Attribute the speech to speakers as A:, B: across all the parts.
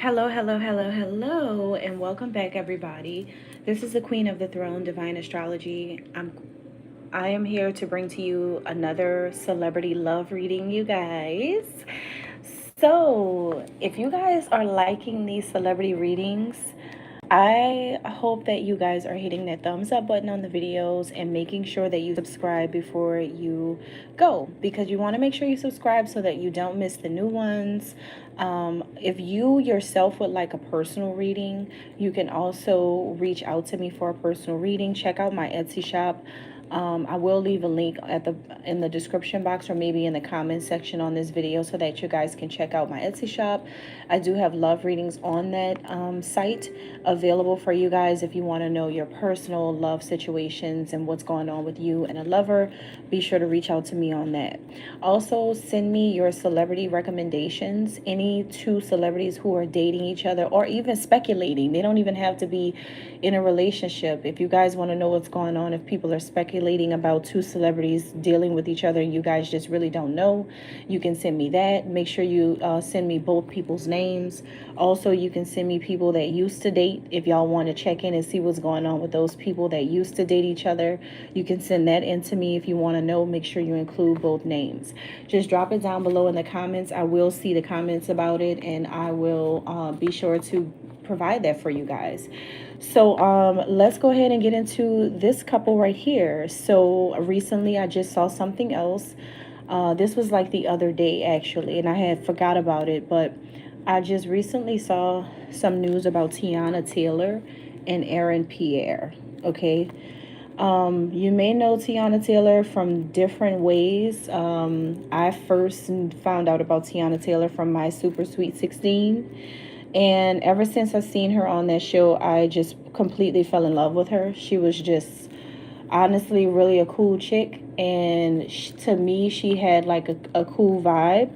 A: Hello, hello, hello, hello, and welcome back, everybody. This is the Queen of the Throne, Divine Astrology. I am here to bring to you another celebrity love reading, you guys. So, if you guys are liking these celebrity readings, I hope that you guys are hitting that thumbs up button on the videos and making sure that you subscribe before you go, because you want to make sure you subscribe so that you don't miss the new ones. If you yourself would like a personal reading, you can also reach out to me for a personal reading. Check out my Etsy shop. I will leave a link in the description box or maybe in the comment section on this video so that you guys can check out my Etsy shop. I do have love readings on that site available for you guys if you want to know your personal love situations and what's going on with you and a lover. Be sure to reach out to me on that. Also, send me your celebrity recommendations. Any two celebrities who are dating each other or even speculating. They don't even have to be in a relationship. If you guys want to know what's going on, if people are speculating about two celebrities dealing with each other and you guys just really don't know, you can send me that. Make sure you send me both people's names. Also, you can send me people that used to date. If y'all want to check in and see what's going on with those people that used to date each other, you can send that in to me. If you want to know, make sure you include both names. Just drop it down below in the comments. I will see the comments about it, and I will be sure to provide that for you guys. So let's go ahead and get into this couple right here. So recently I just saw something else. This was like the other day actually, and I had forgot about it, but I just recently saw some news about Teyana Taylor and Aaron Pierre. Okay. You may know Teyana Taylor from different ways. I first found out about Teyana Taylor from My Super Sweet 16. And ever since I seen her on that show, I just completely fell in love with her. She was just honestly really a cool chick. And to me, she had like a cool vibe.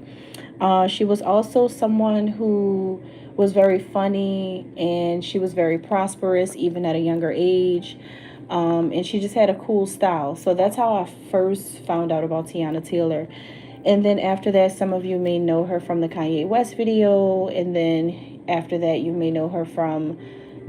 A: She was also someone who was very funny and she was very prosperous even at a younger age. And she just had a cool style. So that's how I first found out about Teyana Taylor. And then after that, some of you may know her from the Kanye West video. And then after that, you may know her from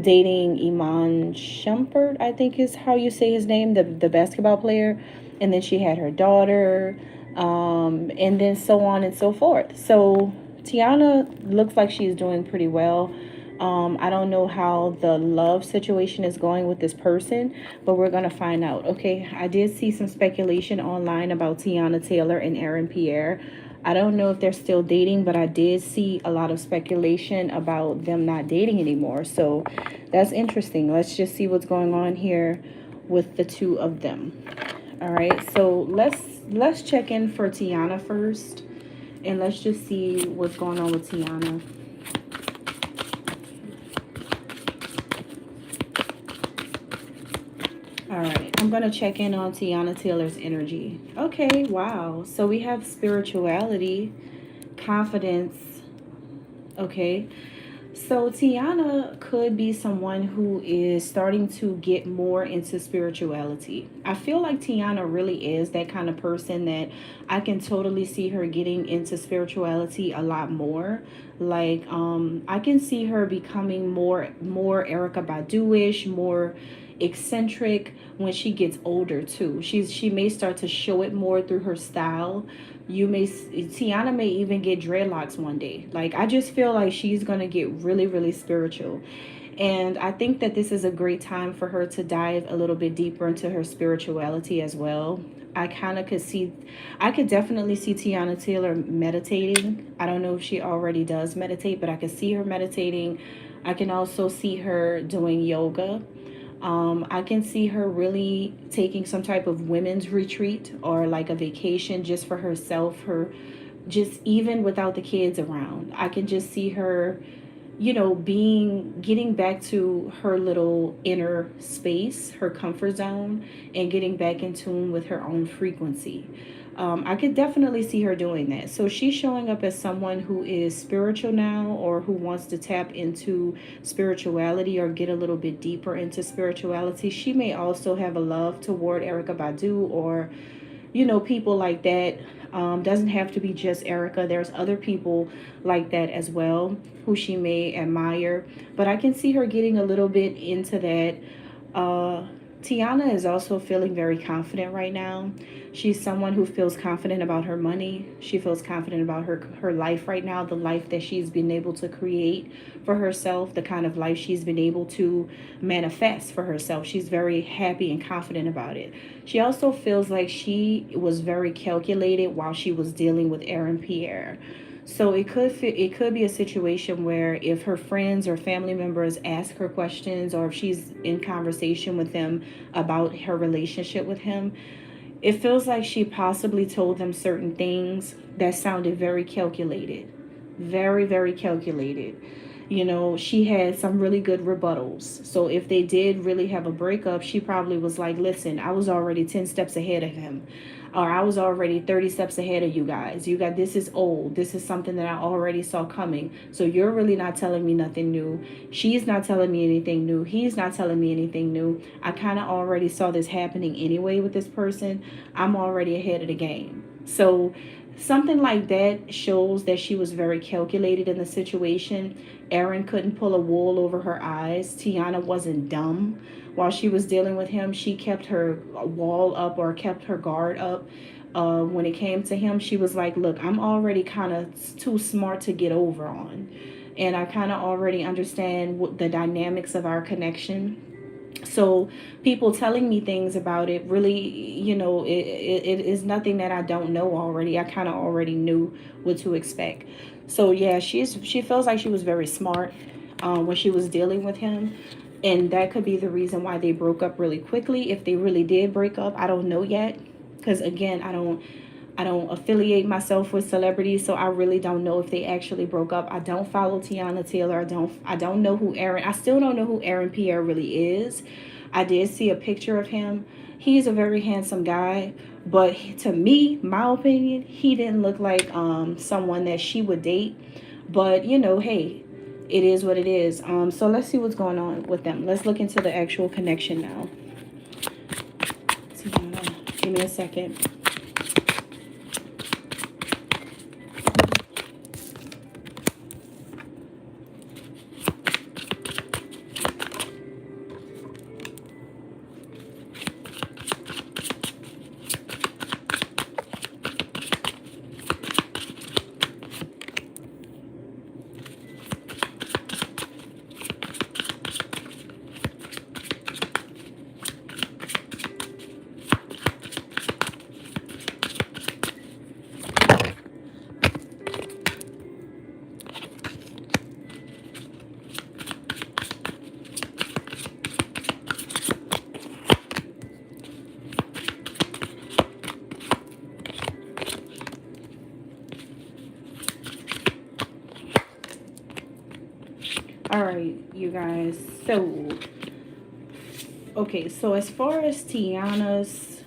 A: dating Iman Shumpert, I think is how you say his name, the basketball player. And then she had her daughter, and then so on and so forth. So Teyana looks like she's doing pretty well. I don't know how the love situation is going with this person, but we're going to find out. Okay, I did see some speculation online about Teyana Taylor and Aaron Pierre. I don't know if they're still dating, but I did see a lot of speculation about them not dating anymore. So that's interesting. Let's just see what's going on here with the two of them. All right, so let's check in for Teyana first, and let's just see what's going on with Teyana. All right, I'm going to check in on Teyana Taylor's energy. Okay, wow. So we have spirituality, confidence. Okay. So Teyana could be someone who is starting to get more into spirituality. I feel like Teyana really is that kind of person that I can totally see her getting into spirituality a lot more. Like I can see her becoming more Erica Badu-ish, more eccentric when she gets older too. She may start to show it more through her style. Teyana may even get dreadlocks one day. Like I just feel like she's gonna get really, really spiritual. And I think that this is a great time for her to dive a little bit deeper into her spirituality as well. I could definitely see Teyana Taylor meditating. I don't know if she already does meditate, but I could see her meditating. I can also see her doing yoga. I can see her really taking some type of women's retreat or like a vacation just for herself, her just even without the kids around. I can just see her, getting back to her little inner space, her comfort zone, and getting back in tune with her own frequency. I could definitely see her doing that. So she's showing up as someone who is spiritual now or who wants to tap into spirituality or get a little bit deeper into spirituality. She may also have a love toward Erica Badu or people like that. Doesn't have to be just Erica. There's other people like that as well who she may admire. But I can see her getting a little bit into that. Uh, Teyana is also feeling very confident right now. She's someone who feels confident about her money. She feels confident about her life right now, the life that she's been able to create for herself, the kind of life she's been able to manifest for herself. She's very happy and confident about it. She also feels like she was very calculated while she was dealing with Aaron Pierre. So it could be a situation where if her friends or family members ask her questions, or if she's in conversation with them about her relationship with him, it feels like she possibly told them certain things that sounded very calculated, very, very calculated. She had some really good rebuttals. So if they did really have a breakup, she probably was like, listen, I was already 10 steps ahead of him. Or I was already 30 steps ahead of you guys. This is old. This is something that I already saw coming. So you're really not telling me nothing new. She's not telling me anything new. He's not telling me anything new. I kind of already saw this happening anyway with this person. I'm already ahead of the game. So something like that shows that she was very calculated in the situation. Aaron couldn't pull a wool over her eyes. Teyana wasn't dumb. While she was dealing with him, she kept her wall up, or kept her guard up. When it came to him, she was like, look, I'm already kind of too smart to get over on. And I kind of already understand what the dynamics of our connection. So people telling me things about it really, it is nothing that I don't know already. I kind of already knew what to expect. So yeah, she feels like she was very smart when she was dealing with him. And that could be the reason why they broke up really quickly. If they really did break up, I don't know yet. Because again, I don't affiliate myself with celebrities, so I really don't know if they actually broke up. I don't follow Teyana Taylor. I don't know who Aaron. I still don't know who Aaron Pierre really is. I did see a picture of him. He's a very handsome guy, but to me, my opinion, he didn't look like someone that she would date. But hey, it is what it is. So let's see what's going on with them. Let's look into the actual connection now. Give me a second. All right, you guys. So, okay, so as far as Teyana's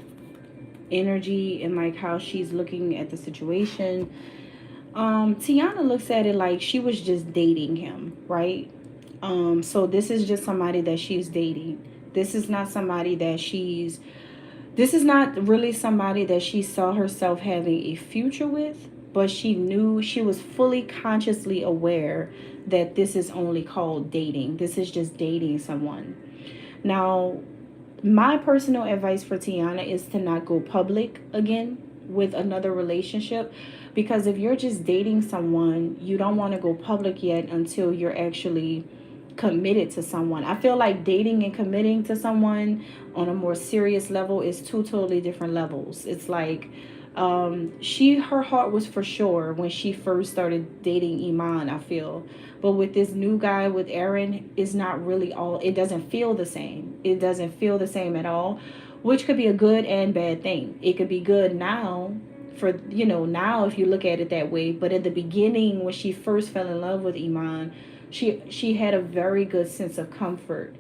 A: energy and like how she's looking at the situation, Teyana looks at it like she was just dating him, right? So this is just somebody that she's dating. This is not somebody that she's this is not really somebody that she saw herself having a future with, but she knew, she was fully consciously aware that this is only called dating. This is just dating someone. Now, my personal advice for Teyana is to not go public again with another relationship, because if you're just dating someone, you don't want to go public yet until you're actually committed to someone. I feel like dating and committing to someone on a more serious level is two totally different levels. It's like her heart was for sure when she first started dating Iman, I feel. But with this new guy, with Aaron, is not really all, it doesn't feel the same. It doesn't feel the same at all, which could be a good and bad thing. It could be good now for, now if you look at it that way. But at the beginning, when she first fell in love with Iman, she had a very good sense of comfort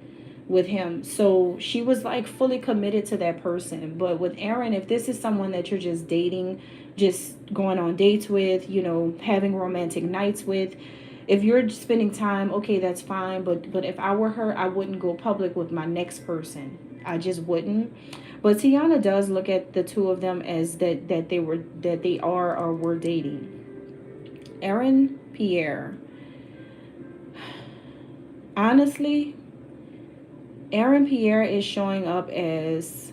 A: with him. So she was like fully committed to that person. But with Aaron, if this is someone that you're just dating, just going on dates with, having romantic nights with, if you're spending time, okay, that's fine. But if I were her, I wouldn't go public with my next person. I just wouldn't. But Teyana does look at the two of them as that they are or were dating. Aaron Pierre. Honestly, Aaron Pierre is showing up as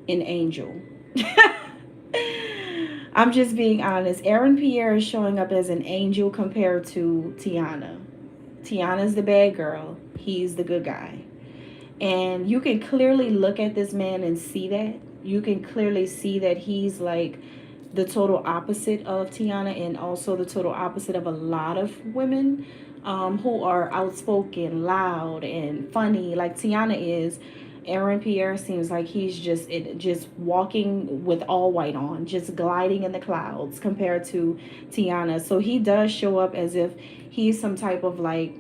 A: an angel. I'm just being honest. Aaron Pierre is showing up as an angel compared to Teyana. Tiana's the bad girl. He's the good guy. And you can clearly look at this man and see that. You can clearly see that he's like the total opposite of Teyana, and also the total opposite of a lot of women who are outspoken, loud, and funny like Teyana is. Aaron Pierre seems like he's just walking with all white on, just gliding in the clouds compared to Teyana. So he does show up as if he's some type of like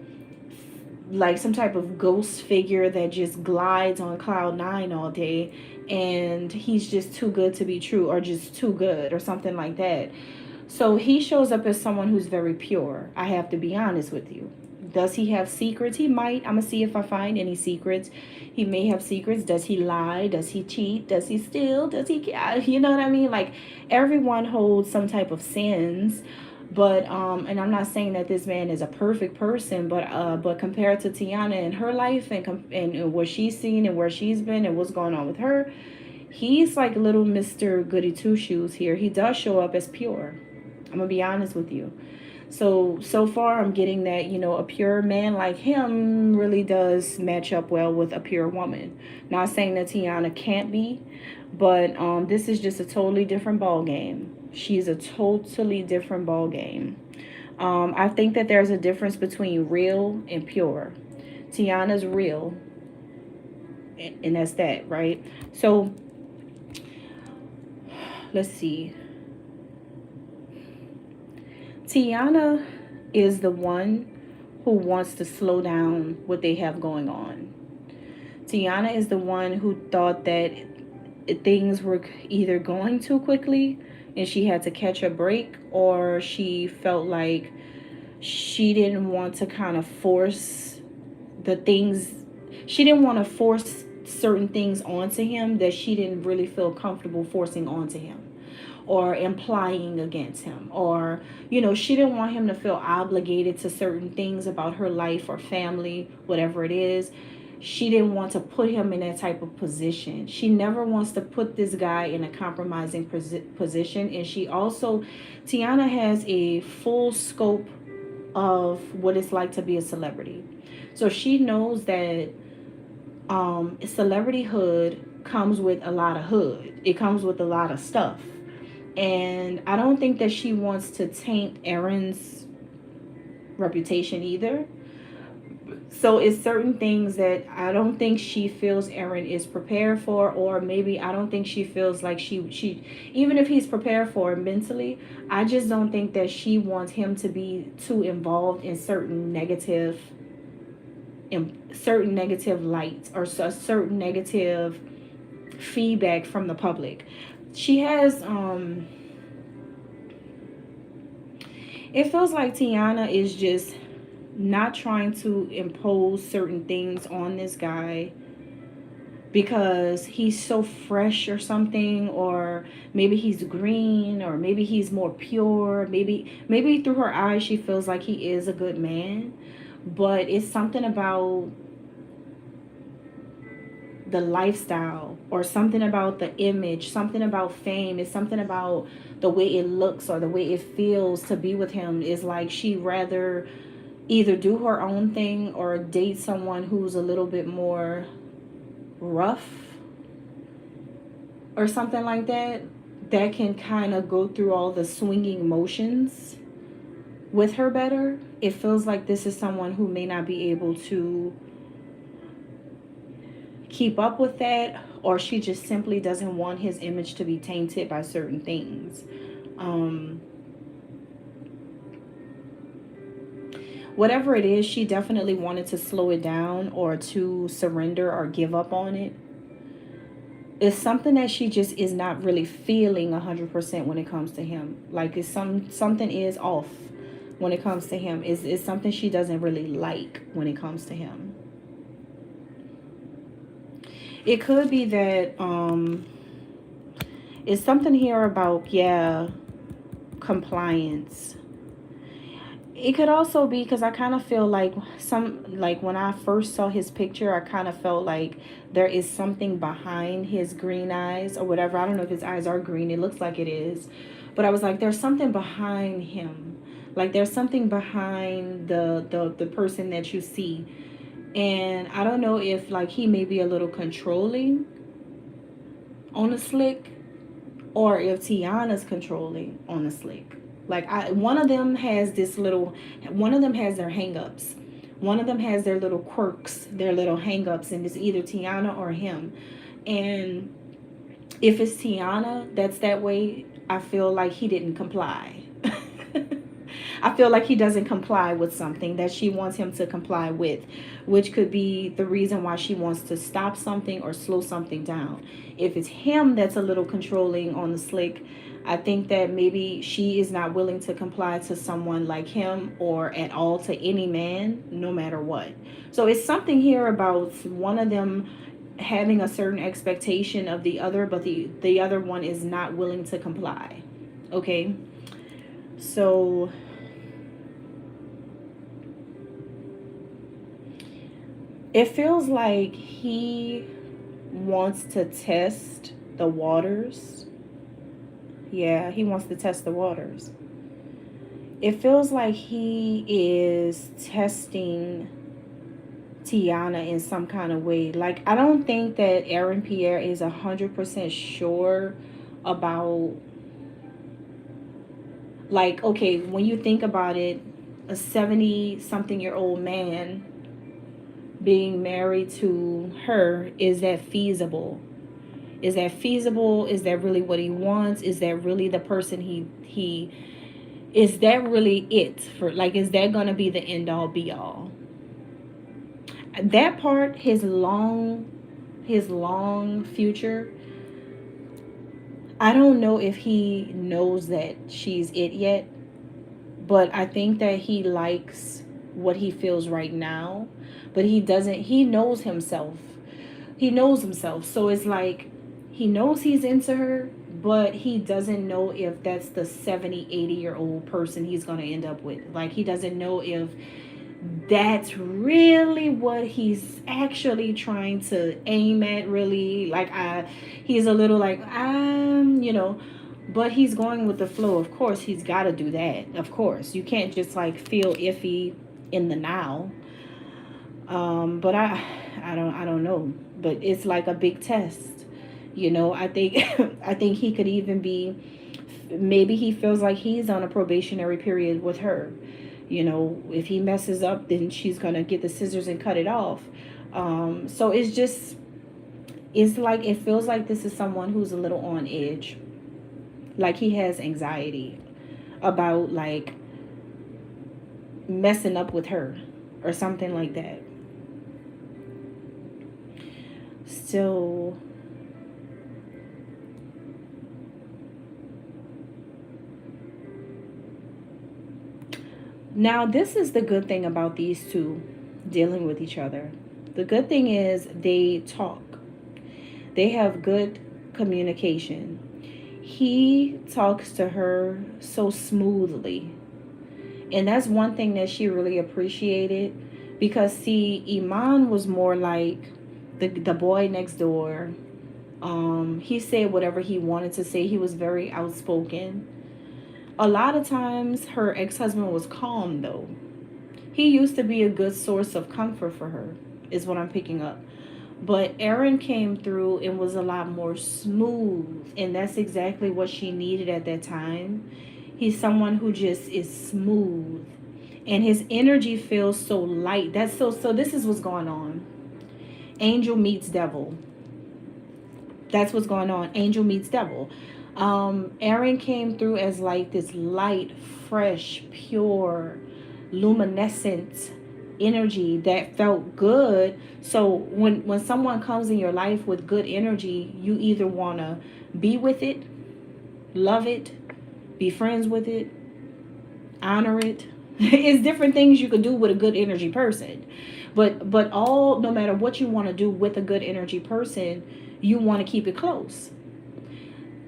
A: some type of ghost figure that just glides on cloud nine all day, and he's just too good to be true, or just too good, or something like that. So he shows up as someone who's very pure. I have to be honest with you. Does he have secrets? He might. I'm gonna see if I find any secrets. He may have secrets. Does he lie? Does he cheat? Does he steal? Does he, you know what I mean? Like, everyone holds some type of sins. But and I'm not saying that this man is a perfect person, but compared to Teyana and her life, and what she's seen and where she's been and what's going on with her, he's like little Mr. Goody Two Shoes here. He does show up as pure. I'm gonna be honest with you. So far I'm getting that, a pure man like him really does match up well with a pure woman. Not saying that Teyana can't be, but this is just a totally different ball game. She's a totally different ball game. I think that there's a difference between real and pure. Teyana's real, and that's that, right? So let's see. Teyana is the one who wants to slow down what they have going on. Teyana is the one who thought that things were either going too quickly and she had to catch a break, or she felt like she didn't want to kind of force the things. She didn't want to force certain things onto him that she didn't really feel comfortable forcing onto him, or implying against him, or she didn't want him to feel obligated to certain things about her life or family, whatever it is. She didn't want to put him in that type of position. She never wants to put this guy in a compromising position. And Teyana has a full scope of what it's like to be a celebrity. So she knows that celebrityhood comes with a lot of hood. It comes with a lot of stuff. And I don't think that she wants to taint Aaron's reputation either. So it's certain things that I don't think she feels Aaron is prepared for, or maybe I don't think she feels like she even if he's prepared for it mentally, I just don't think that she wants him to be too involved in certain negative lights, or a certain negative feedback from the public. She has it feels like Teyana is just not trying to impose certain things on this guy because he's so fresh or something, or maybe he's green, or maybe he's more pure. Maybe through her eyes she feels like he is a good man, but it's something about the lifestyle, or something about the image, something about fame. It's something about the way it looks or the way it feels to be with him. Is like she rather either do her own thing or date someone who's a little bit more rough or something like that, that can kind of go through all the swinging motions with her better. It feels like this is someone who may not be able to keep up with that, or she just simply doesn't want his image to be tainted by certain things. Whatever it is, she definitely wanted to slow it down, or to surrender or give up on it. It's something that she just is not really feeling 100% when it comes to him. Like it's something is off when it comes to him. It's something she doesn't really like when it comes to him. It could be that it's something here about, yeah, compliance. It could also be because I kind of feel like like when I first saw his picture, I kind of felt like there is something behind his green eyes or whatever. I don't know if his eyes are green. It looks like it is. But I was like, there's something behind him. Like there's something behind the person that you see. And I don't know if like he may be a little controlling on the slick, or if Teyana's controlling on the slick. Like one of them has this little, one of them has their hangups. One of them has their little quirks, their little hangups, and it's either Teyana or him. And if it's Teyana that's that way, I feel like he didn't comply. I feel like he doesn't comply with something that she wants him to comply with, which could be the reason why she wants to stop something or slow something down. If it's him that's a little controlling on the slick, I think that maybe she is not willing to comply to someone like him or at all to any man, no matter what. So it's something here about one of them having a certain expectation of the other, but the other one is not willing to comply. Okay? So it feels like he wants to test the waters. Yeah, he wants to test the waters. It feels like he is testing Teyana in some kind of way. Like, I don't think that Aaron Pierre is 100% sure about, like, okay, when you think about it, a 70 something year old man being married to her, is that feasible? Is that feasible? Is that really what he wants? Is that really the person he is that really it for, like, is that gonna be the end all be all? That part, his long future, I don't know if he knows that she's it yet, but I think that he likes what he feels right now, but he doesn't, he knows himself. He knows himself. So it's like he knows he's into her, but he doesn't know if that's the 70, 80-year-old person he's going to end up with. Like, he doesn't know if that's really what he's actually trying to aim at, really. Like, he's a little like, but he's going with the flow. Of course, he's got to do that. Of course, you can't just like feel iffy in the now. But I don't know. But it's like a big test. I think I think he could even be, maybe he feels like he's on a probationary period with her. If he messes up, then she's gonna get the scissors and cut it off. So it's like, it feels like this is someone who's a little on edge. Like he has anxiety about like messing up with her or something like that. So now this is the good thing about these two dealing with each other. The good thing is they talk. They have good communication. He talks to her so smoothly. And that's one thing that she really appreciated, because see, Iman was more like the boy next door. He said whatever he wanted to say. He was very outspoken. A lot of times her ex-husband was calm though. He used to be a good source of comfort for her, is what I'm picking up. But Aaron came through and was a lot more smooth, and that's exactly what she needed at that time. He's someone who just is smooth, and his energy feels so light. That's so this is what's going on. Angel meets devil. That's what's going on. Angel meets devil. Aaron came through as like this light, fresh, pure, luminescent energy that felt good. So when someone comes in your life with good energy, you either want to be with it, love it, be friends with it, honor it, It's different things you could do with a good energy person. But all, no matter what you want to do with a good energy person, you want to keep it close.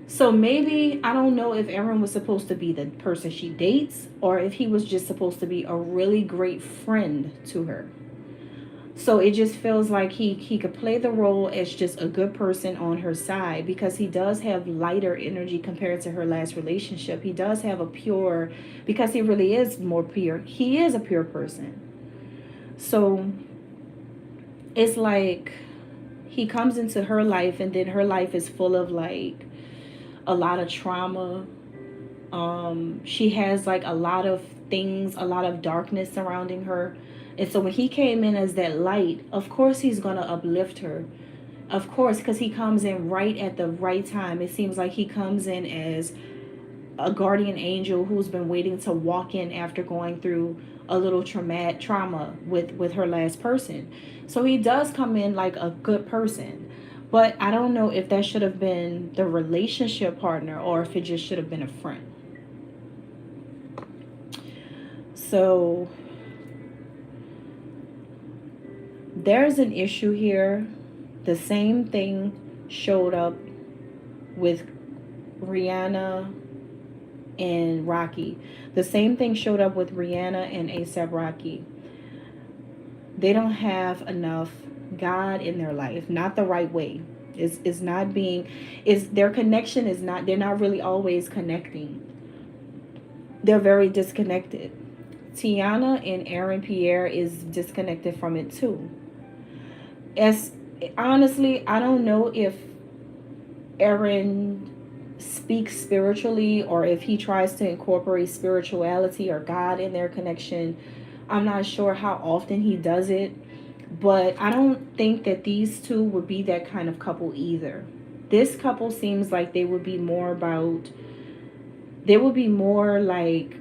A: So maybe, I don't know if Aaron was supposed to be the person she dates, or if he was just supposed to be a really great friend to her. So it just feels like he could play the role as just a good person on her side, because he does have lighter energy compared to her last relationship. He does have a pure, because he really is more pure. He is a pure person. So it's like he comes into her life, and then her life is full of like a lot of trauma. She has like a lot of things, a lot of darkness surrounding her. And so when he came in as that light, of course he's going to uplift her. Of course, because he comes in right at the right time. It seems like he comes in as a guardian angel who's been waiting to walk in after going through a little trauma with her last person. So he does come in like a good person. But I don't know if that should have been the relationship partner, or if it just should have been a friend. So there's an issue here. The same thing showed up with Rihanna and Rocky. The same thing showed up with Rihanna and A$AP Rocky. They don't have enough God in their life, not the right way. Is not being, is their connection is not, they're not really always connecting. They're very disconnected. Teyana and Aaron Pierre is disconnected from it too. As honestly, I don't know if Aaron speaks spiritually, or if he tries to incorporate spirituality or God in their connection. I'm not sure how often he does it, but I don't think that these two would be that kind of couple either. This couple seems like they would be more about, they would be more like,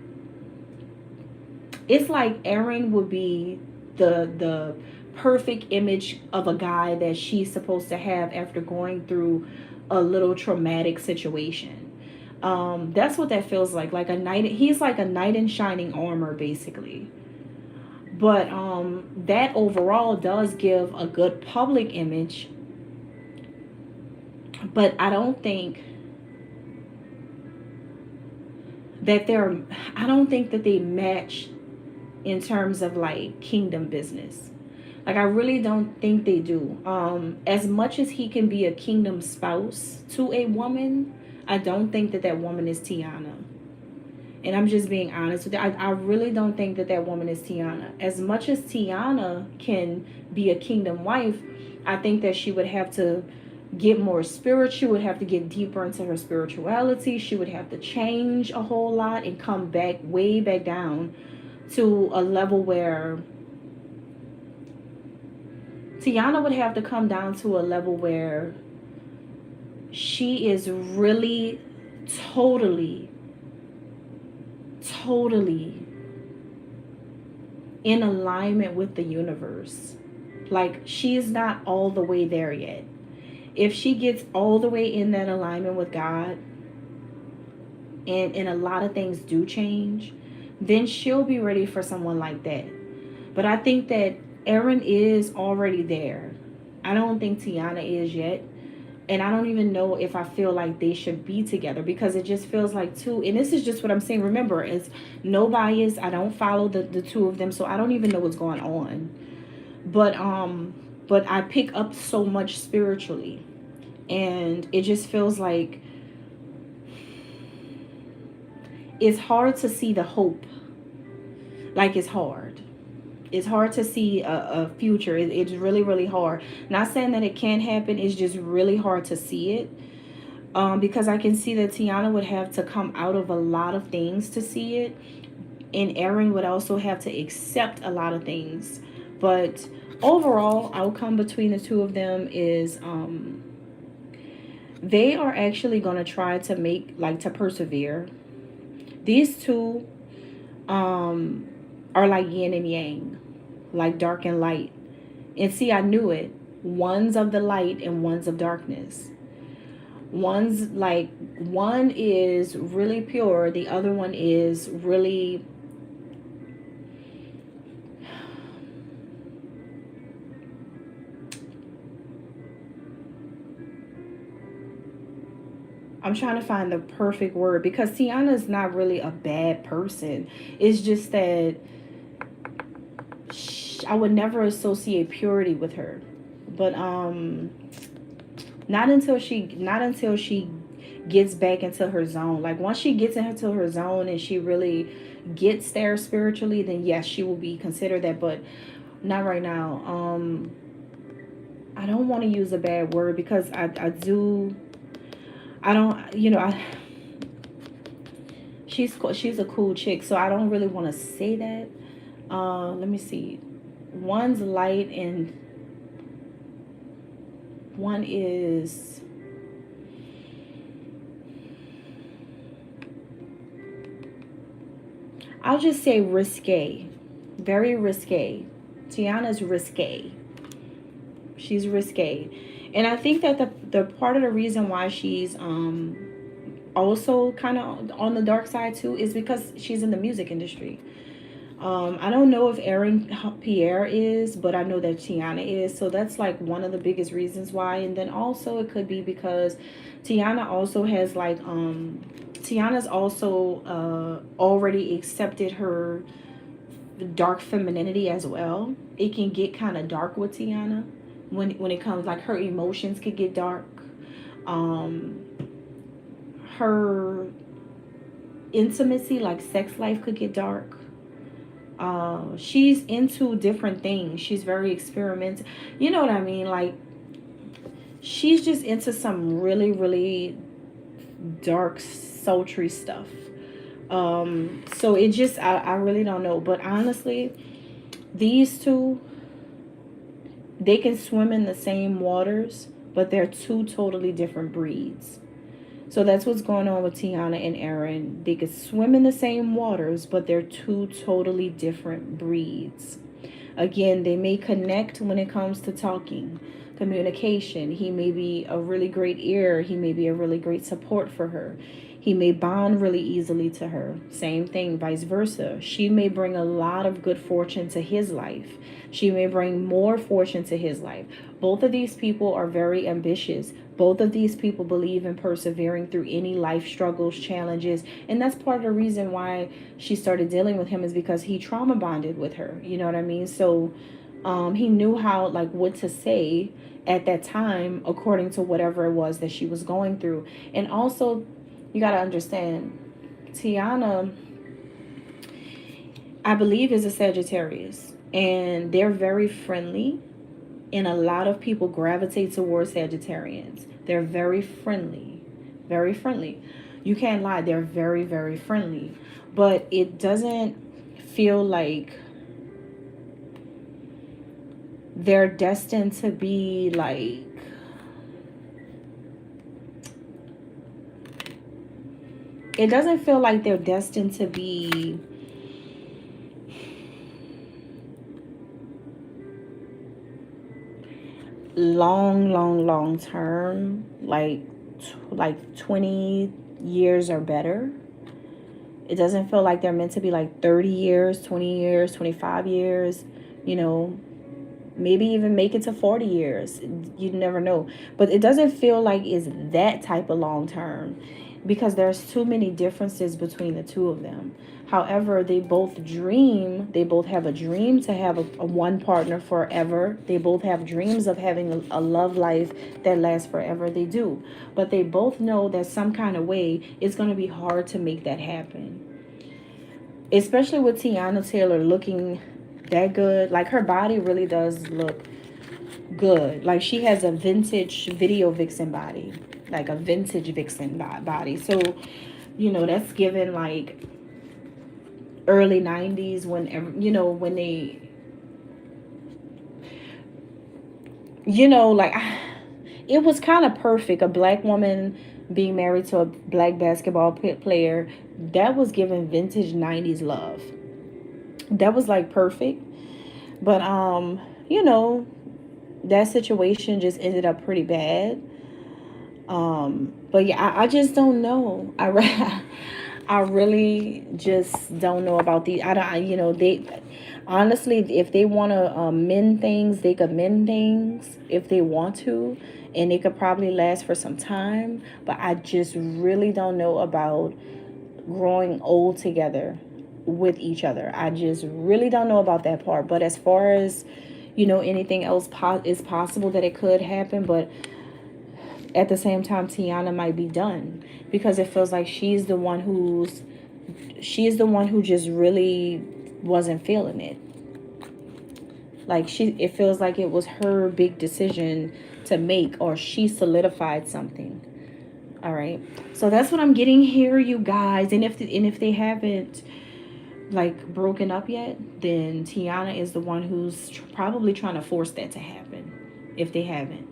A: it's like Aaron would be the perfect image of a guy that she's supposed to have after going through a little traumatic situation. That's what that feels like a knight. He's like a knight in shining armor, basically. But that overall does give a good public image. But I don't think that they're, I don't think that they match in terms of like kingdom business. Like, I really don't think they do. As much as he can be a kingdom spouse to a woman, I don't think that that woman is Teyana. And I'm just being honest with you. I really don't think that that woman is Teyana. As much as Teyana can be a kingdom wife, I think that she would have to get more spiritual. She would have to get deeper into her spirituality. She would have to change a whole lot and come back, way back down to a level where Teyana would have to come down to a level where she is really totally in alignment with the universe. Like, she's not all the way there yet. If she gets all the way in that alignment with God, and a lot of things do change, then she'll be ready for someone like that. But I think that Aaron is already there. I don't think Teyana is yet. And I don't even know if I feel like they should be together, because it just feels like two. And this is just what I'm saying. Remember, it's no bias. I don't follow the two of them, so I don't even know what's going on. But I pick up so much spiritually, and it just feels like it's hard to see the hope. Like, it's hard. It's hard to see a future. It's really, really hard. Not saying that it can't happen. It's just really hard to see it. Because I can see that Teyana would have to come out of a lot of things to see it. And Aaron would also have to accept a lot of things. But overall outcome between the two of them is they are actually going to try to make, like, to persevere. These two are like yin and yang, like dark and light. And see, I knew it. One's of the light and one's of darkness. One's like, one is really pure, the other one is really I'm trying to find the perfect word, because Teyana is not really a bad person. It's just that I would never associate purity with her. But not until she gets back into her zone. Like once she gets into her zone and she really gets there spiritually, then yes, she will be considered that, but not right now. I don't want to use a bad word, because I don't, she's a cool chick, so I don't really want to say that. Let me see. One's light and one is, I'll just say risque. Very risque. Teyana's risque. She's risque. And I think that the part of the reason why she's also kind of on the dark side too is because she's in the music industry. I don't know if Pierre is, but I know that Teyana is. So that's like one of the biggest reasons why. And then also it could be because Teyana also has like Teyana's also already accepted her dark femininity as well. It can get kind of dark with Teyana when it comes, like her emotions could get dark. Um her intimacy, like sex life, could get dark. She's into different things. She's very experimental. You know what I mean? Like she's just into some really, really dark, sultry stuff. So it just I really don't know. But honestly, these two, they can swim in the same waters, but they're two totally different breeds. So that's what's going on with Teyana and Aaron. They could swim in the same waters, but they're two totally different breeds. Again, they may connect when it comes to talking, communication. He may be a really great ear. He may be a really great support for her. He may bond really easily to her. Same thing, vice versa. She may bring a lot of good fortune to his life. She may bring more fortune to his life. Both of these people are very ambitious. Both of these people believe in persevering through any life struggles, challenges. And that's part of the reason why she started dealing with him, is because he trauma bonded with her. You know what I mean? So he knew how, like, what to say at that time according to whatever it was that she was going through. And also, you got to understand, Teyana, I believe, is a Sagittarius. And they're very friendly. And a lot of people gravitate towards Sagittarians. They're very friendly. Very friendly. You can't lie. They're very, very friendly. But it doesn't feel like they're destined to be like, it doesn't feel like they're destined to be long term, like 20 years or better. It doesn't feel like they're meant to be like 30 years, 20 years, 25 years, you know, maybe even make it to 40 years. You never know. But it doesn't feel like it's that type of long term, because there's too many differences between the two of them. However, they both have a dream to have a one partner forever. They both have dreams of having a love life that lasts forever. They do. But they both know that some kind of way it's going to be hard to make that happen. Especially with Teyana Taylor looking that good. Like her body really does look good. Like she has a vintage video vixen body. Like a vintage vixen body. So, that's given like early 90s, when, when they, like, it was kind of perfect. A black woman being married to a black basketball player, that was given vintage 90s love. That was like perfect. But that situation just ended up pretty bad. But yeah, I just don't know. I really just don't know about the. I don't. They Honestly, if they want to mend things, they could mend things if they want to, and it could probably last for some time. But I just really don't know about growing old together with each other. I just really don't know about that part. But as far as, anything else is possible that it could happen. But at the same time, Teyana might be done because it feels like she's the one who just really wasn't feeling it. Like it feels like it was her big decision to make, or she solidified something. All right, so that's what I'm getting here, you guys. And if they haven't like broken up yet, then Teyana is the one who's probably trying to force that to happen. If they haven't.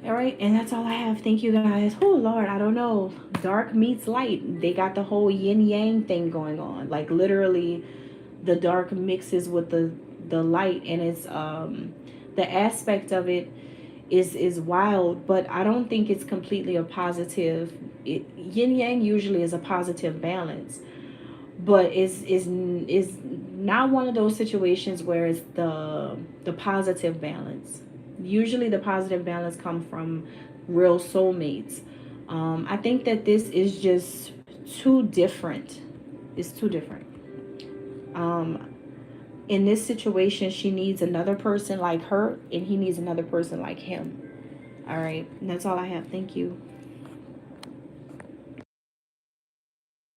A: All right, and that's all I have. Thank you guys. Oh Lord, I don't know. Dark meets light. They got the whole yin yang thing going on. Like literally, the dark mixes with the light, and it's the aspect of it is wild. But I don't think it's completely a positive. Yin yang usually is a positive balance, but is not one of those situations where it's the positive balance. Usually the positive balance come from real soulmates. I think that this is just too different. It's too different. um in this situation, she needs another person like her, and he needs another person like him. All right, and that's all I have. Thank you.